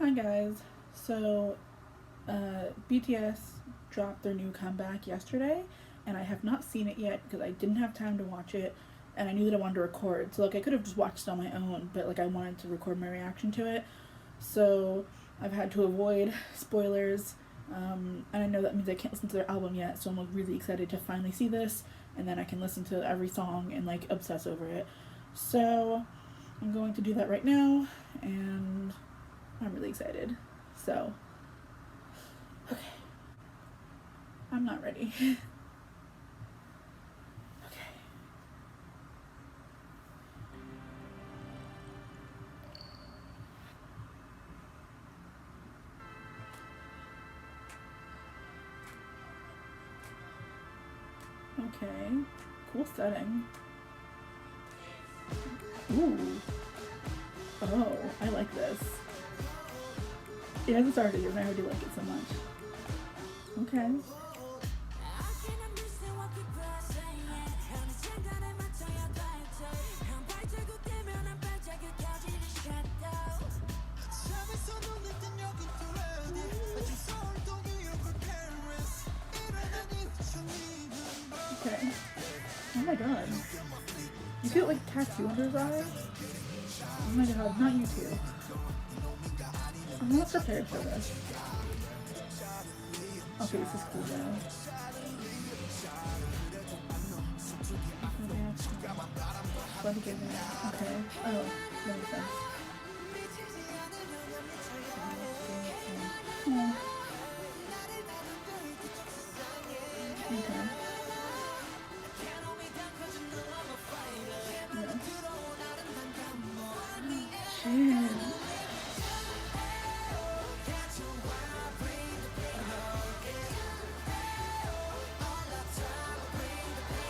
Hi guys. So, BTS dropped their new comeback yesterday, and I have not seen it yet because I didn't have time to watch it, and I knew that I wanted to record. So like I could have just watched it on my own, but like I wanted to record my reaction to it. So I've had to avoid spoilers, and I know that means I can't listen to their album yet. So I'm like really excited to finally see this, and then I can listen to every song and like obsess over it. So I'm going to do that right now, and I'm really excited. So, okay. I'm not ready. Okay. Okay. Cool setting. Ooh. Oh, I like this. It hasn't started yet, and I already like it so much. Okay. Okay. Oh my god. You see it like tattoo under his eye? Oh my god, not you two. I'm not prepared for this. Okay, this is cool though. Let me get it. Okay. Oh, that makes sense. Oh. Okay. Yeah. Shit.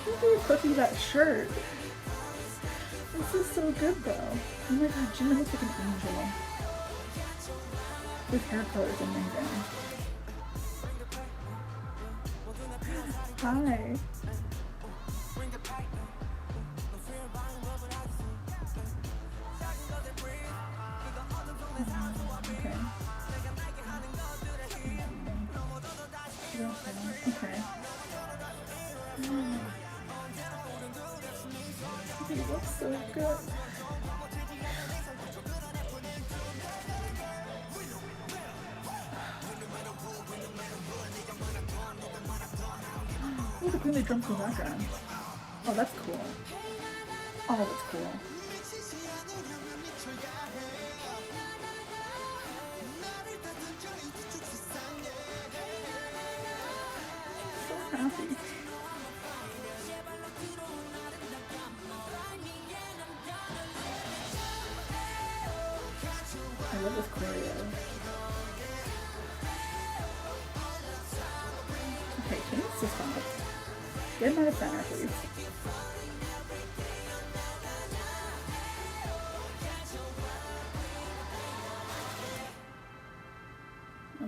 Look at you pushing that shirt. This is so good though. Oh my god, Jin looks like an angel. His hair color is amazing. Hi. Okay. Okay. He looks so good. Look at the drums in the background. Oh, that's cool. Oh, that's cool. So happy. I love this choreo. Okay, can you just stop? Get him out of center, please.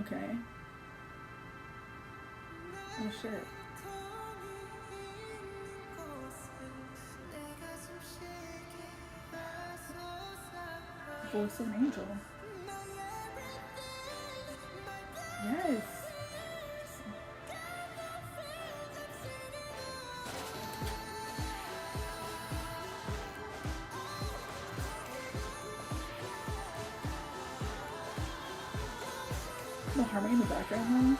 Okay. Oh shit. Voice of an angel. Yes. The harmony in the background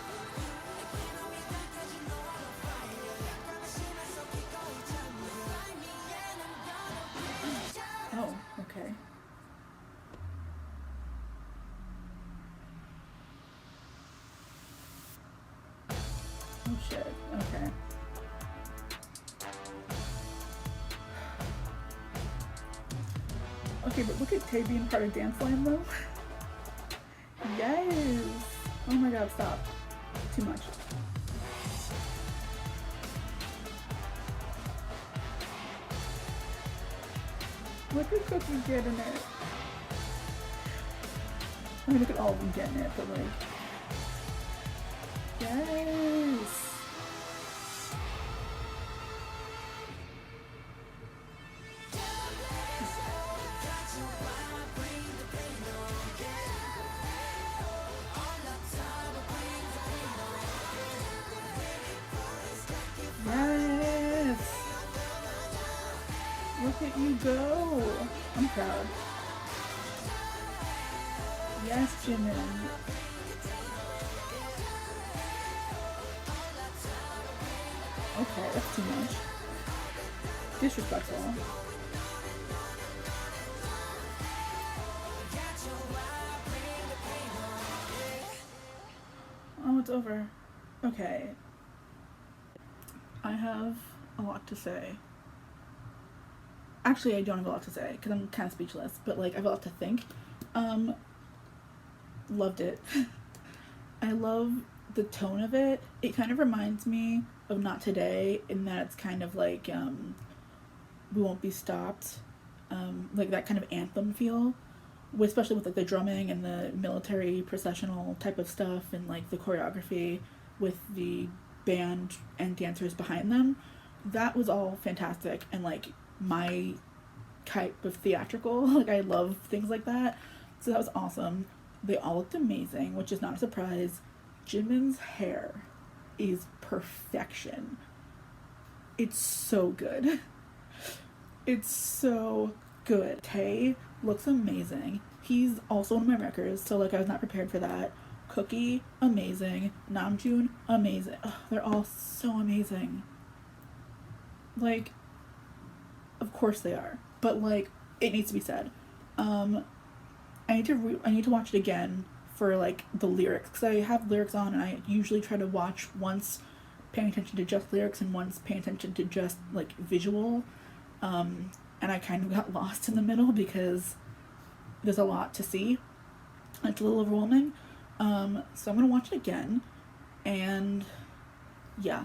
though. Oh, okay. Oh shit, okay. Okay, but look at Tay being part of Dance Line though. Yes! Oh my god, stop. Too much. Look at Cookie getting it. I mean, look at all of them getting it, but like... Yes! go. I'm proud. Yes, Jimin. Okay, that's too much. Disrespectful. Oh, it's over. Okay. I have a lot to say. Actually, I don't have a lot to say because I'm kind of speechless, but like I have a lot to think. Loved it. I love the tone of it. It kind of reminds me of Not Today in that it's kind of like We Won't Be Stopped, like that kind of anthem feel, especially with like the drumming and the military processional type of stuff and like the choreography with the band and dancers behind them. That was all fantastic and like my type of theatrical. Like I love things like that. So that was awesome. They all looked amazing, which is not a surprise. Jimin's hair is perfection. It's so good. It's so good. Tae looks amazing. He's also one of my records, so like I was not prepared for that. Cookie, amazing. Namjoon, amazing. Ugh, they're all so amazing. Like, of course they are, but like it needs to be said. I need to watch it again for like the lyrics because I have lyrics on and I usually try to watch once paying attention to just lyrics and once paying attention to just like visual. And I kind of got lost in the middle because there's a lot to see. It's a little overwhelming. So I'm gonna watch it again, and yeah.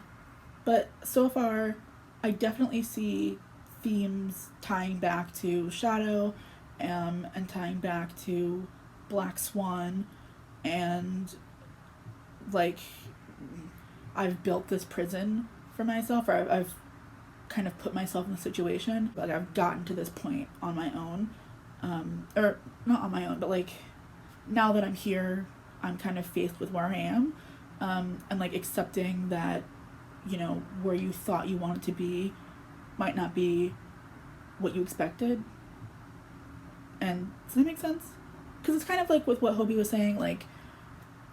But so far, I definitely see themes tying back to Shadow, and tying back to Black Swan, and like I've built this prison for myself, or I've kind of put myself in the situation. Like I've gotten to this point on my own, or not on my own, but like now that I'm here, I'm kind of faced with where I am, and like accepting that, you know, where you thought you wanted to be might not be what you expected. And does that make sense? Because it's kind of like with what Hobie was saying, like,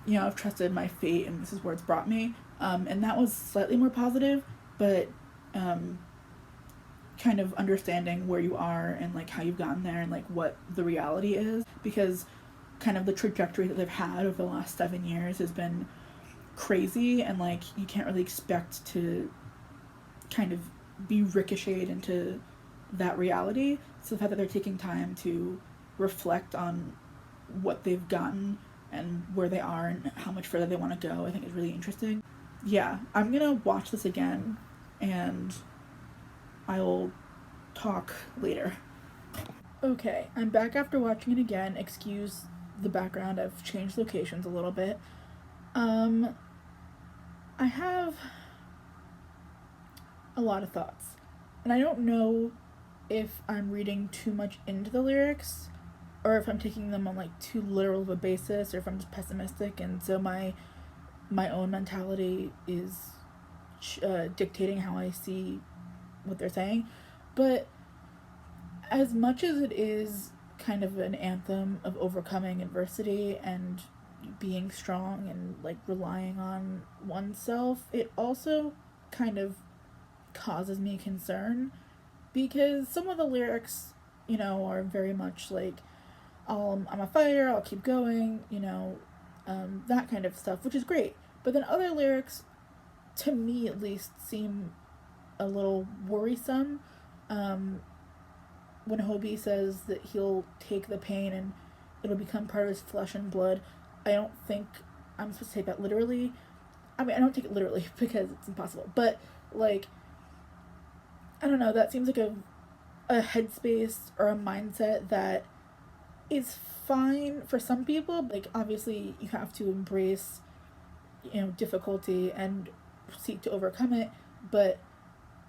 you know, I've trusted my fate and this is where it's brought me. And that was slightly more positive, but kind of understanding where you are and like how you've gotten there and like what the reality is, because kind of the trajectory that they've had over the last 7 years has been crazy, and like you can't really expect to kind of be ricocheted into that reality. So the fact that they're taking time to reflect on what they've gotten and where they are and how much further they want to go, I think is really interesting. Yeah, I'm gonna watch this again and I'll talk later. Okay, I'm back after watching it again. Excuse the background, I've changed locations a little bit. I have a lot of thoughts, and I don't know if I'm reading too much into the lyrics or if I'm taking them on like too literal of a basis, or if I'm just pessimistic and so my own mentality is dictating how I see what they're saying. But as much as it is kind of an anthem of overcoming adversity and being strong and like relying on oneself, it also kind of causes me concern, because some of the lyrics, you know, are very much like, I'm a fighter, I'll keep going, you know, that kind of stuff, which is great. But then other lyrics, to me at least, seem a little worrisome. When Hobie says that he'll take the pain and it'll become part of his flesh and blood, I don't think I'm supposed to take that literally. I mean, I don't take it literally because it's impossible, but like, I don't know, that seems like a headspace or a mindset that is fine for some people. Like, obviously you have to embrace, you know, difficulty and seek to overcome it, but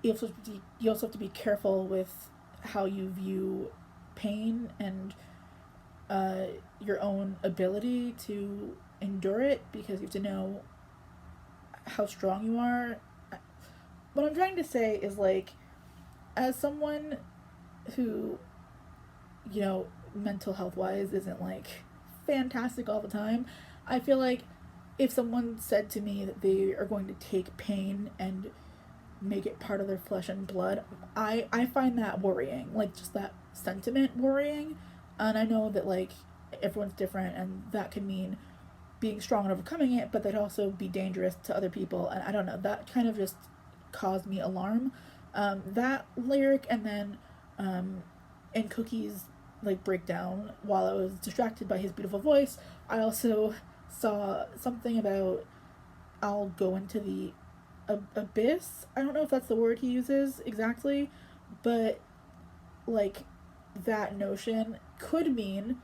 you also have to be careful with how you view pain and your own ability to endure it, because you have to know how strong you are. What I'm trying to say is, like, as someone who, you know, mental health wise isn't like fantastic all the time, I feel like if someone said to me that they are going to take pain and make it part of their flesh and blood, I find that worrying. Like, just that sentiment worrying. And I know that, like, everyone's different, and that can mean being strong and overcoming it, but they'd also be dangerous to other people. And I don't know, that kind of just caused me alarm. That lyric, and then in Cookie's like breakdown, while I was distracted by his beautiful voice, I also saw something about I'll go into the abyss. I don't know if that's the word he uses exactly, but like that notion could mean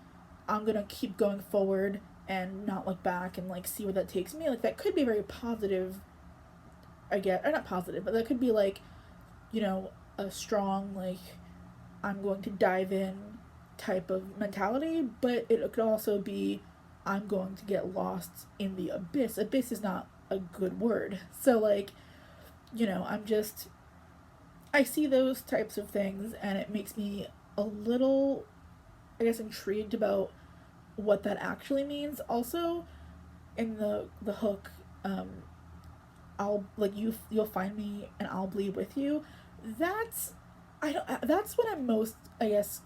I'm gonna keep going forward and not look back and like see where that takes me. Like, that could be very positive, I get, or not positive, but that could be like, you know, a strong, like, I'm going to dive in type of mentality, but it could also be I'm going to get lost in the abyss. Abyss is not a good word. So, like, you know, I see those types of things, and it makes me a little, I guess, intrigued about what that actually means. Also, in the hook, I'll like you'll find me and I'll bleed with you. That's I don't that's what I'm most, I guess,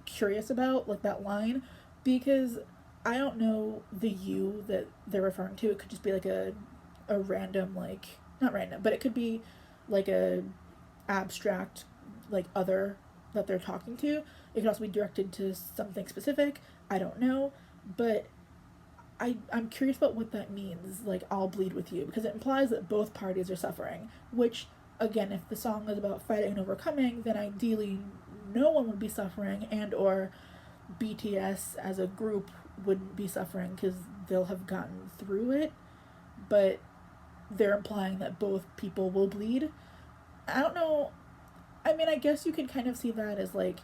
curious about, like that line, because I don't know the you that they're referring to. It could just be like a random, like, not random, but it could be like a abstract, like, other that they're talking to. It could also be directed to something specific. I don't know, but I'm curious about what that means, like, I'll bleed with you, because it implies that both parties are suffering, which, again, if the song is about fighting and overcoming, then ideally no one would be suffering, and or BTS as a group wouldn't be suffering because they'll have gotten through it, but they're implying that both people will bleed. I don't know. I mean, I guess you could kind of see that as, like,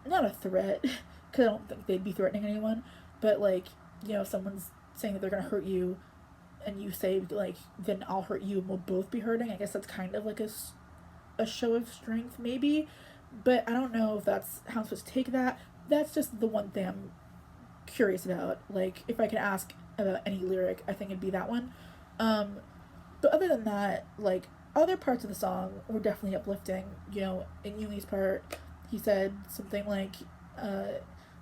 not a threat, because I don't think they'd be threatening anyone, but, like, you know, if someone's saying that they're gonna hurt you, and you say, like, then I'll hurt you and we'll both be hurting, I guess that's kind of like a show of strength, maybe, but I don't know if that's how I'm supposed to take that. That's just the one thing I'm curious about. Like, if I could ask about any lyric, I think it'd be that one. Um, but other than that, like, other parts of the song were definitely uplifting. You know, in Yumi's part, he said something like,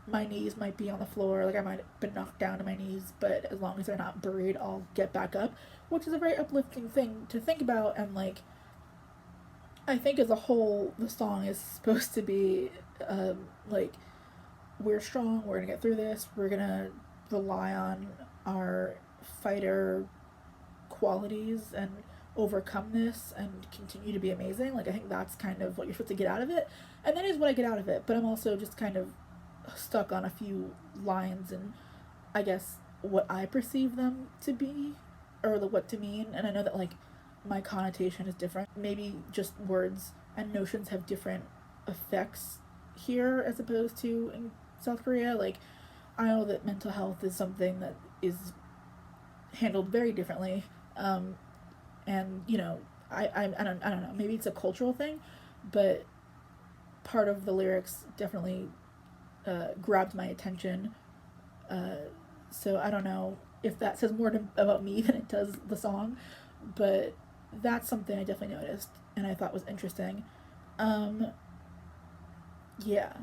my knees might be on the floor, like I might have been knocked down to my knees, but as long as they're not buried, I'll get back up, which is a very uplifting thing to think about. And, like, I think as a whole, the song is supposed to be, like, we're strong, we're gonna get through this, we're gonna rely on our fighter qualities and overcome this and continue to be amazing. Like, I think that's kind of what you're supposed to get out of it, and that is what I get out of it. But I'm also just kind of stuck on a few lines and, I guess, what I perceive them to be, or what to mean. And I know that, like, my connotation is different. Maybe just words and notions have different effects here as opposed to in South Korea. Like, I know that mental health is something that is handled very differently. And, you know, I don't know, maybe it's a cultural thing, but part of the lyrics definitely grabbed my attention. So I don't know if that says more about me than it does the song, but that's something I definitely noticed and I thought was interesting. Yeah,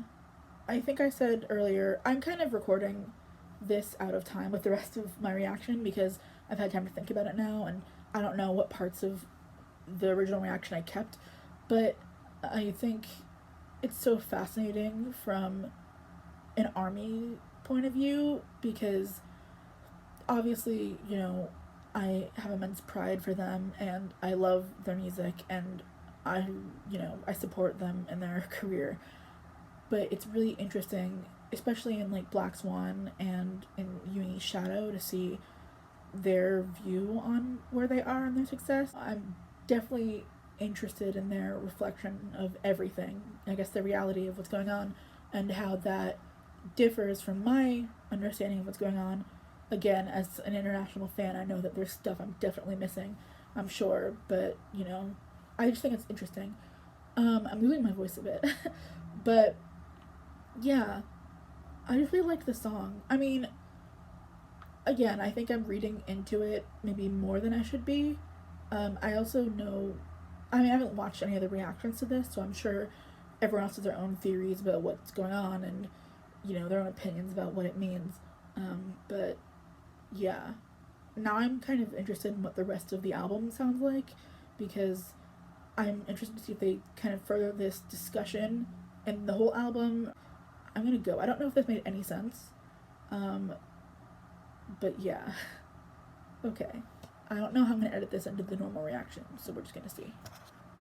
I think I said earlier, I'm kind of recording this out of time with the rest of my reaction because I've had time to think about it now, and I don't know what parts of the original reaction I kept, but I think it's so fascinating from an ARMY point of view because obviously, you know, I have immense pride for them and I love their music and I, you know, I support them in their career. But it's really interesting, especially in like Black Swan and in Uni's Shadow, to see their view on where they are and their success. I'm definitely interested in their reflection of everything. I guess the reality of what's going on and how that differs from my understanding of what's going on. Again, as an international fan, I know that there's stuff I'm definitely missing, I'm sure, but, you know, I just think it's interesting. I'm losing my voice a bit, But yeah, I just really liked the song. I mean, again, I think I'm reading into it maybe more than I should be. I also know, I mean, I haven't watched any of the reactions to this, so I'm sure everyone else has their own theories about what's going on and, their own opinions about what it means. But yeah, now I'm kind of interested in what the rest of the album sounds like because I'm interested to see if they kind of further this discussion and the whole album. I'm gonna go. I don't know if this made any sense. Um, but yeah. Okay. I don't know how I'm gonna edit this into the normal reaction, so we're just gonna see.